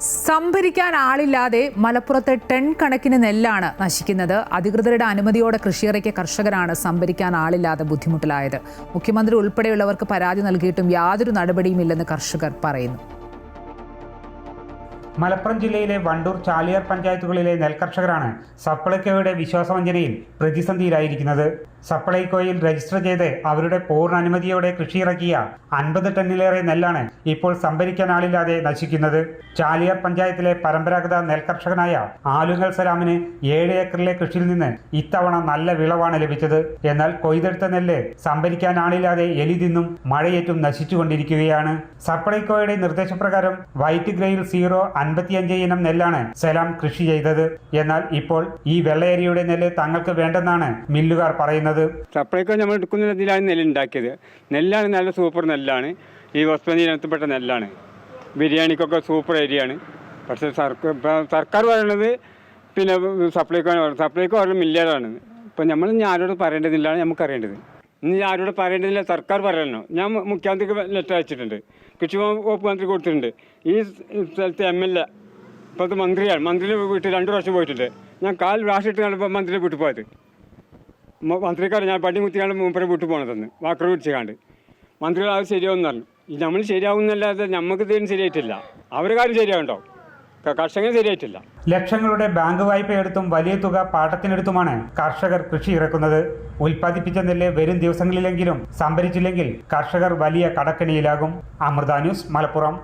സംഭരിക്കാൻ ആളില്ലാതെ മലപ്പുറത്ത് ടൺ കണക്കിന് നെല്ലാണ് നശിക്കുന്നത്. അധികൃതരുടെ അനുമതിയോടെ കൃഷിയിറക്കിയ കർഷകരാണ് സംഭരിക്കാൻ ആളില്ലാതെ ബുദ്ധിമുട്ടിലായത്. മുഖ്യമന്ത്രി ഉൾപ്പെടെയുള്ളവർക്ക് പരാതി നൽകിയിട്ടും യാതൊരു നടപടിയുമില്ലെന്ന് കർഷകർ പറയുന്നു. മലപ്പുറം ജില്ലയിലെ വണ്ടൂർ, ചാലിയാർ പഞ്ചായത്തുകളിലെ നെൽകർഷകരാണ് സപ്ലൈകോയുടെ വിശ്വാസവഞ്ചനയിൽ പ്രതിസന്ധിയിലായിരിക്കുന്നത്. സപ്ലൈകോയിൽ രജിസ്റ്റർ ചെയ്ത് അവരുടെ പൂർണ്ണ അനുമതിയോടെ കൃഷിയിറക്കിയ 50 ടണ്ണിലേറെ നെല്ലാണ് ഇപ്പോൾ സംഭരിക്കാൻ ആളില്ലാതെ നശിക്കുന്നത്. ചാലിയാർ പഞ്ചായത്തിലെ പരമ്പരാഗത നെൽകർഷകനായ ആലുങ്ങൽ സലാമിന് 7 ഏക്കറിലെ കൃഷിയിൽ നിന്ന് ഇത്തവണ നല്ല വിളവാണ് ലഭിച്ചത്. എന്നാൽ കൊയ്തെടുത്ത നെല്ല് സംഭരിക്കാൻ ആളില്ലാതെ എലി തിന്നും മഴയേറ്റും നശിച്ചുകൊണ്ടിരിക്കുകയാണ്. സപ്ലൈകോയുടെ നിർദ്ദേശപ്രകാരം വൈറ്റ് ഗ്രേയിൽ 055 ഇനം നെല്ലാണ് സലാം കൃഷി ചെയ്തത്. എന്നാൽ ഇപ്പോൾ ഈ വെള്ളയരിയുടെ നെല്ല് തങ്ങൾക്ക് വേണ്ടെന്നാണ് മില്ലുകാർ പറയുന്നത്. സപ്ലൈകോ നമ്മൾ എടുക്കുന്ന ഇതിലാണ് നെല്ല് ഉണ്ടാക്കിയത്. നെല്ലാണ് നല്ല സൂപ്പർ നെല്ലാണ്. ഈ വസ്തുവിന് ഇനത്തിൽപ്പെട്ട നെല്ലാണ്. ബിരിയാണിക്കൊക്കെ സൂപ്പർ അരിയാണ്. പക്ഷേ സർക്കാർ പറയുന്നത് പിന്നെ സപ്ലൈകോ പറയുന്നത് മില്ലേറാണ്. ഇപ്പം നമ്മൾ ഇനി ആരോട് പറയേണ്ടതില്ലാണ് നമുക്കറിയേണ്ടത്. ഇനി ആരോട് പറയേണ്ടതില്ല, സർക്കാർ പറയണോ. ഞാൻ മുഖ്യമന്ത്രിക്ക് ലെറ്റർ അയച്ചിട്ടുണ്ട്, കൃഷി വകുപ്പ് മന്ത്രി കൊടുത്തിട്ടുണ്ട്. ഈ സ്ഥലത്ത് MLA ഇപ്പോഴത്തെ മന്ത്രിയാണ്. മന്ത്രിയുടെ വീട്ടിൽ 2 പ്രാവശ്യം പോയിട്ടുണ്ട്. ഞാൻ പ്രാവശ്യം കണ്ടപ്പോൾ മന്ത്രിയുടെ വീട്ടിൽ പോയത്. മന്ത്രിക്കാർ ഞാൻ പട്ടി കുത്തിക്കാണ്ട് മൂപ്പരെ വീട്ടിൽ പോകണതെന്ന് വാക്കർ പിടിച്ചാണ്ട് മന്ത്രികൾ അത് ശരിയാവും പറഞ്ഞു. നമ്മൾ ശരിയാവുന്നല്ലാതെ നമുക്ക് ഇതിന് ശരിയായിട്ടില്ല. അവരുടെ കാര്യം ശരിയാവുണ്ടോ? കർഷകന് ശരിയായിട്ടില്ല. ലക്ഷങ്ങളുടെ ബാങ്ക് വായ്പ എടുത്തും വലിയ തുക പാട്ടത്തിനെടുത്തുമാണ് കർഷകർ കൃഷി ഇറക്കുന്നത്. ഉൽപ്പാദിപ്പിച്ച നെല്ല് വരും ദിവസങ്ങളിലെങ്കിലും സംഭരിച്ചില്ലെങ്കിൽ കർഷകർ വലിയ കടക്കെണിയിലാകും. അമൃത ന്യൂസ്, മലപ്പുറം.